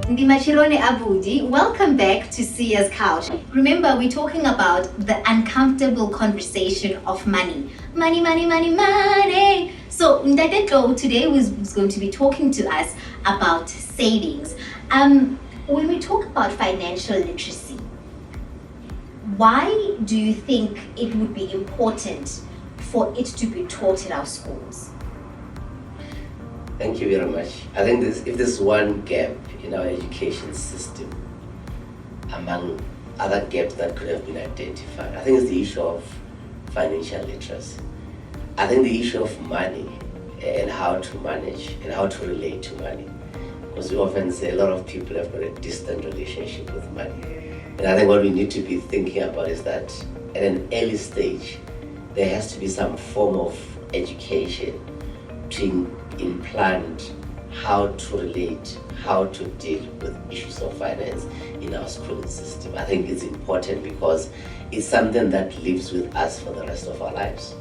Ndimachirone Abudi, welcome back to Sia's Couch. Remember, we're talking about the uncomfortable conversation of money. Money, money, money, money. So, Ndadeko today was going to be talking to us about savings. When we talk about financial literacy, why do you think it would be important for it to be taught in our schools? Thank you very much. I think if there's one gap in our education system, among other gaps that could have been identified, I think it's the issue of financial literacy. I think the issue of money and how to manage and how to relate to money. Because we often say a lot of people have got a distant relationship with money. And I think what we need to be thinking about is that at an early stage, there has to be some form of education to implant how to relate, how to deal with issues of finance in our schooling system. I think it's important because it's something that lives with us for the rest of our lives.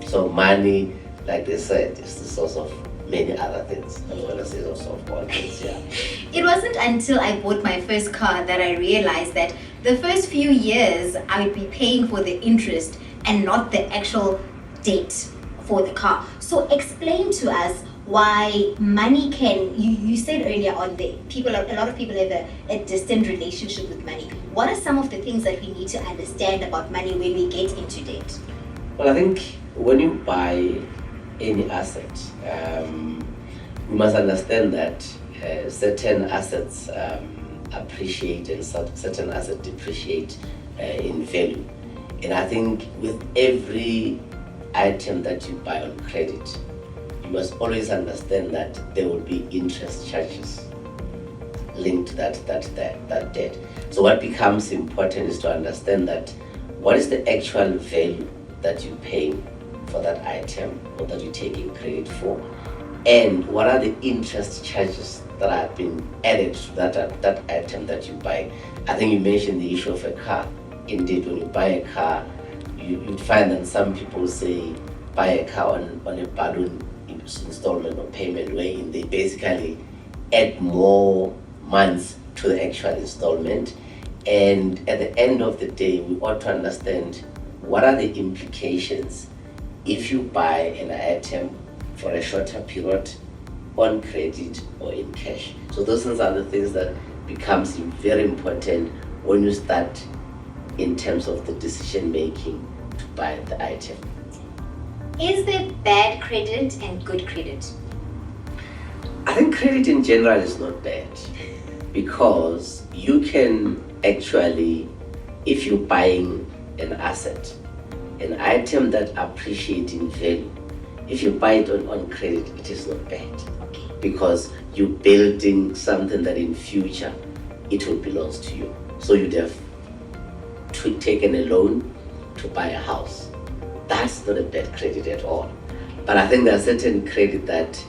So money, like they said, is the source of many other things, as well as the source of all things, yeah. It wasn't until I bought my first car that I realized that the first few years I would be paying for the interest and not the actual debt for the car. So explain to us why money can, you said earlier on that a lot of people have a distant relationship with money. What are some of the things that we need to understand about money when we get into debt? Well, I think when you buy any asset, we must understand that certain assets appreciate and certain assets depreciate in value. And I think with every item that you buy on credit, you must always understand that there will be interest charges linked to that debt. So what becomes important is to understand that what is the actual value that you're paying for that item or that you're taking credit for, and what are the interest charges that have been added to that item that you buy. I think you mentioned the issue of a car. Indeed, when you buy a car, you'd find that some people say buy a car on a balloon installment or payment, wherein they basically add more months to the actual installment. And at the end of the day, we ought to understand what are the implications if you buy an item for a shorter period on credit or in cash. So those are the things that becomes very important when you start in terms of the decision making to buy the item. Is there bad credit and good credit? I think credit in general is not bad, because you can actually, if you're buying an asset, an item that appreciates in value, if you buy it on credit, it is not bad. Okay. Because you're building something that in future it will belong to you. So you'd have taken a loan to buy a house. That's not a bad credit at all. But I think there's certain credit that,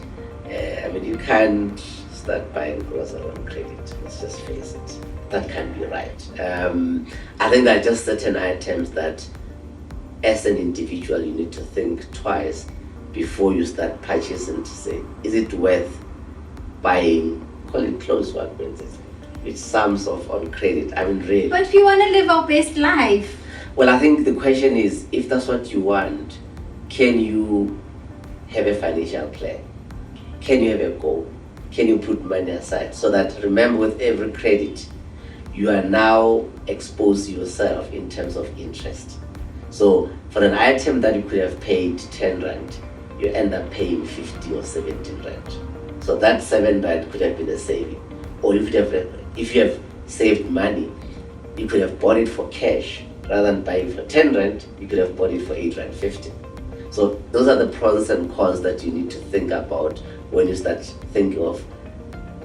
you can't start buying groceries on credit. Let's just face it. That can't be right. I think there are just certain items that, as an individual, you need to think twice before you start purchasing, to say, is it worth buying, call it clothes, what means it, with sums of on credit? Really. But we want to live our best life. Well, I think the question is, if that's what you want, can you have a financial plan? Can you have a goal? Can you put money aside? So that, remember, with every credit, you are now exposing yourself in terms of interest. So for an item that you could have paid 10 rand, you end up paying 50 or 17 rand. So that 7 rand could have been a saving. Or if you have saved money, you could have bought it for cash. Rather than buying for 10 rand, you could have bought it for 8 rand 50. So those are the pros and cons that you need to think about when you start thinking of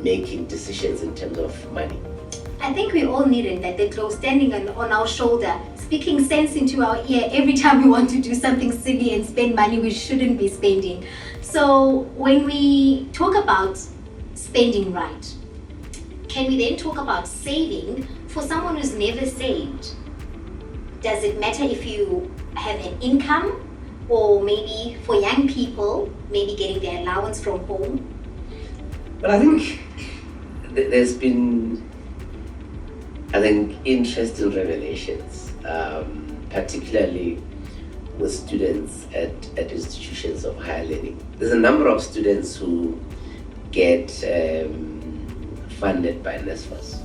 making decisions in terms of money. I think we all need it, that the clothes standing on our shoulder, speaking sense into our ear every time we want to do something silly and spend money we shouldn't be spending. So when we talk about spending right, can we then talk about saving for someone who's never saved? Does it matter if you have an income, or maybe for young people, maybe getting their allowance from home? But I think there's been, I think, interesting revelations, particularly with students at institutions of higher learning. There's a number of students who get funded by NSFAS.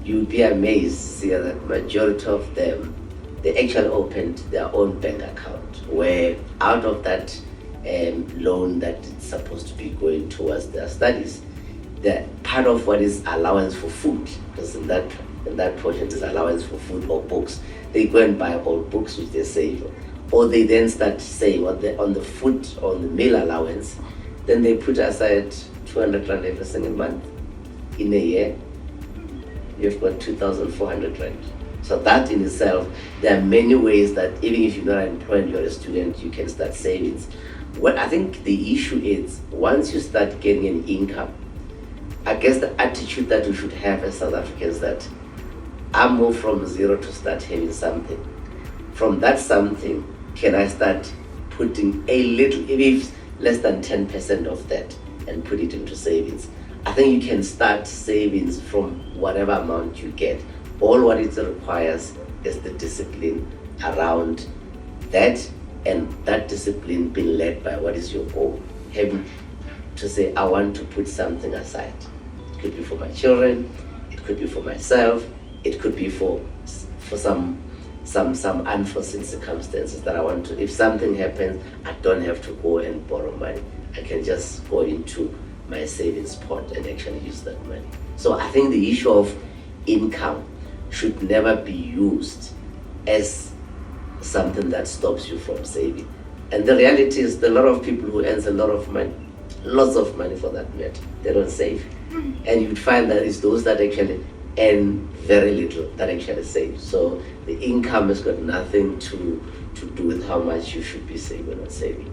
You'd be amazed to see that majority of them, they actually opened their own bank account, where out of that loan that it's supposed to be going towards their studies, that part of what is allowance for food, because in that portion is allowance for food or books, they go and buy all books which they save, or they then start saving on the food, on the meal allowance, then they put aside 200 rand every single month. In a year, you've got 2,400 rand. So that in itself, there are many ways that even if you're not employed, you're a student, you can start savings. What I think the issue is, once you start getting an income, I guess the attitude that we should have as South Africans, that I move from zero to start having something. From that something, can I start putting a little, even if less than 10% of that, and put it into savings? I think you can start savings from whatever amount you get. All what it requires is the discipline around that, and that discipline being led by what is your goal. Having to say, I want to put something aside. It could be for my children, it could be for myself, it could be for some unforeseen circumstances that I want to. If something happens, I don't have to go and borrow money. I can just go into my savings pot and actually use that money. So I think the issue of income should never be used as something that stops you from saving. And the reality is, there are a lot of people who earn a lot of money, lots of money for that matter, they don't save. And you'd find that it's those that actually earn very little that actually save. So the income has got nothing to do with how much you should be saving or saving.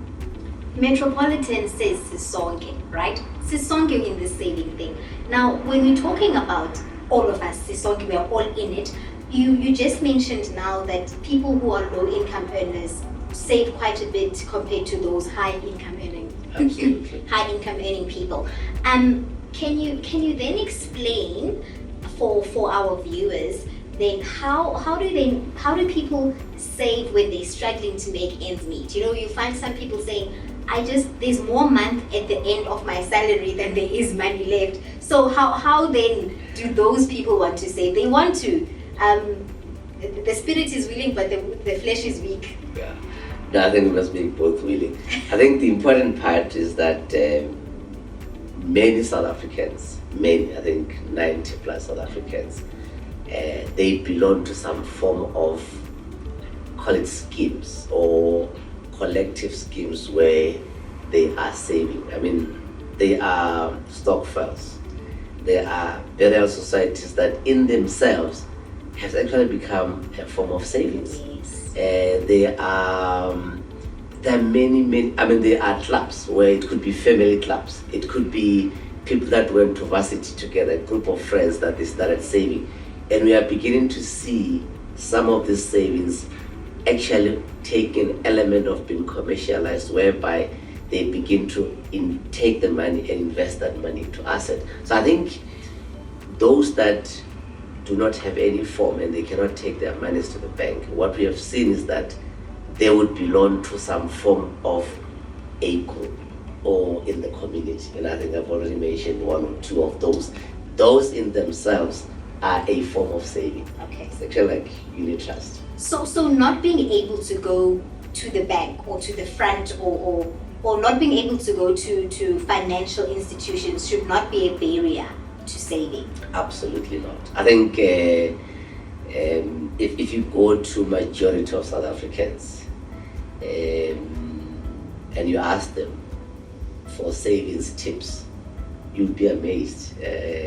Metropolitan says Sisonke, right? Sisonke in this saving thing. Now, when we're talking about all of us, Sisonke, we are all in it. You just mentioned now that people who are low income earners save quite a bit compared to those high income earning people. Can you then explain for our viewers then how do people save when they're struggling to make ends meet? You know, you find some people saying, there's more month at the end of my salary than there is money left. So how then do those people want to save? They want to. The spirit is willing, but the flesh is weak. Yeah. No, I think we must be both willing. I think the important part is that many South Africans, I think 90 plus South Africans, they belong to some form of, call it schemes or collective schemes where they are saving. I mean, they are stokvels. They are burial societies that in themselves has actually become a form of savings. Yes. There are many, I mean, there are clubs where it could be family clubs. It could be people that went to varsity together, a group of friends that they started saving. And we are beginning to see some of these savings actually take an element of being commercialized, whereby they begin to take the money and invest that money into assets. So I think those that do not have any form and they cannot take their monies to the bank, what we have seen is that they would belong to some form of a group or in the community. And I think I've already mentioned one or two of those. Those in themselves are a form of saving. Okay. It's actually like unit trust. So not being able to go to the bank or to the front or not being able to go to financial institutions should not be a barrier to saving. Absolutely not. I think if you go to majority of South Africans and you ask them for savings tips, you'll be amazed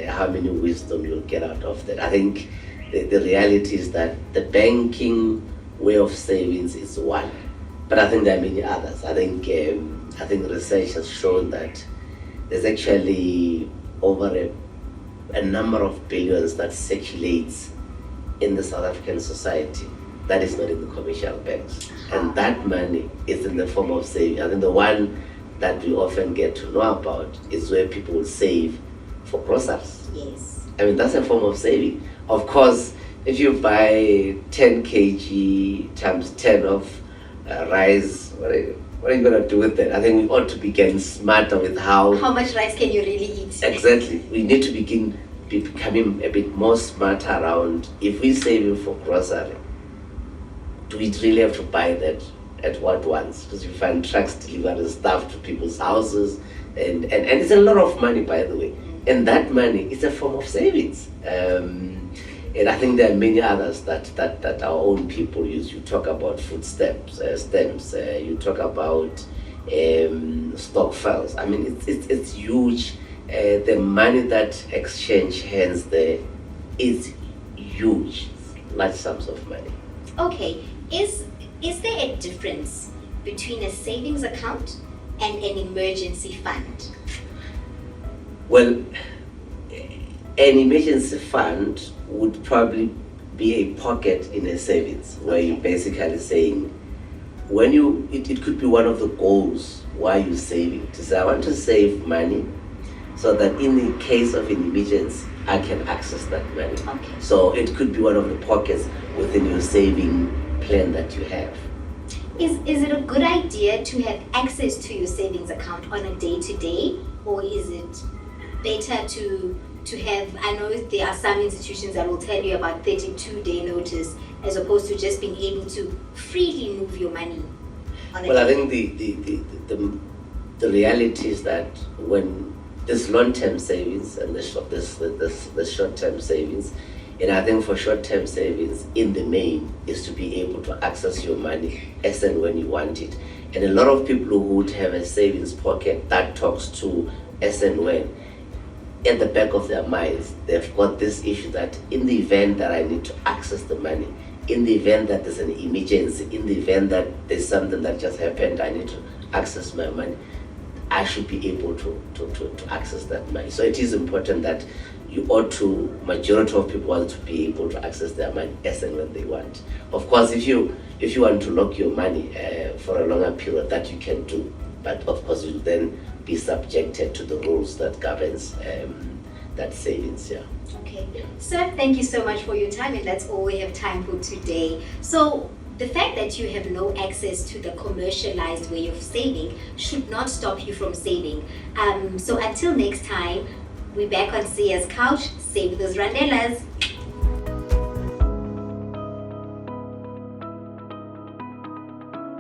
how many wisdom you'll get out of that. I think the reality is that the banking way of savings is one, but I think there are many others. I think research has shown that there's actually over a number of billions that circulates in the South African society that is not in the commercial banks, and that money is in the form of saving. I think the one that we often get to know about is where people will save for groceries. Yes. I mean, that's a form of saving. Of course, if you buy 10 kg times 10 of rice, what are you going to do with that? I think we ought to be getting smarter with how much rice can you really eat? Exactly. We need to becoming a bit more smarter around, if we're saving for grocery, do we really have to buy that at what once? Because you find trucks delivering stuff to people's houses, and it's a lot of money, by the way. And that money is a form of savings. And I think there are many others that our own people use. You talk about food stamps, you talk about stock files. I mean, it's huge. The money that exchange hands there is huge, large sums of money. Okay, is there a difference between a savings account and an emergency fund? Well, an emergency fund would probably be a pocket in a savings, where you're basically saying, it could be one of the goals why you're saving. To say, I want to save money so that in the case of an emergency, I can access that money. Okay. So it could be one of the pockets within your saving plan that you have. Is it a good idea to have access to your savings account on a day-to-day, or is it better to have, I know there are some institutions that will tell you about 32-day notice, as opposed to just being able to freely move your money on a Well, I day? think the reality is that when this long-term savings and the short-term savings, and I think for short-term savings, in the main, is to be able to access your money as and when you want it. And a lot of people who would have a savings pocket that talks to as and when, at the back of their minds, they've got this issue that in the event that I need to access the money, in the event that there's an emergency, in the event that there's something that just happened, I need to access my money, I should be able to access that money. So it is important that you ought to, majority of people want to be able to access their money as and when they want. Of course, if you want to lock your money for a longer period, that you can do. But of course, you'll then be subjected to the rules that governs that savings. Yeah. Okay. Sir, thank you so much for your time, and that's all we have time for today. So the fact that you have no access to the commercialized way of saving should not stop you from saving. So until next time, we're back on Sia's Couch. Save those randelas.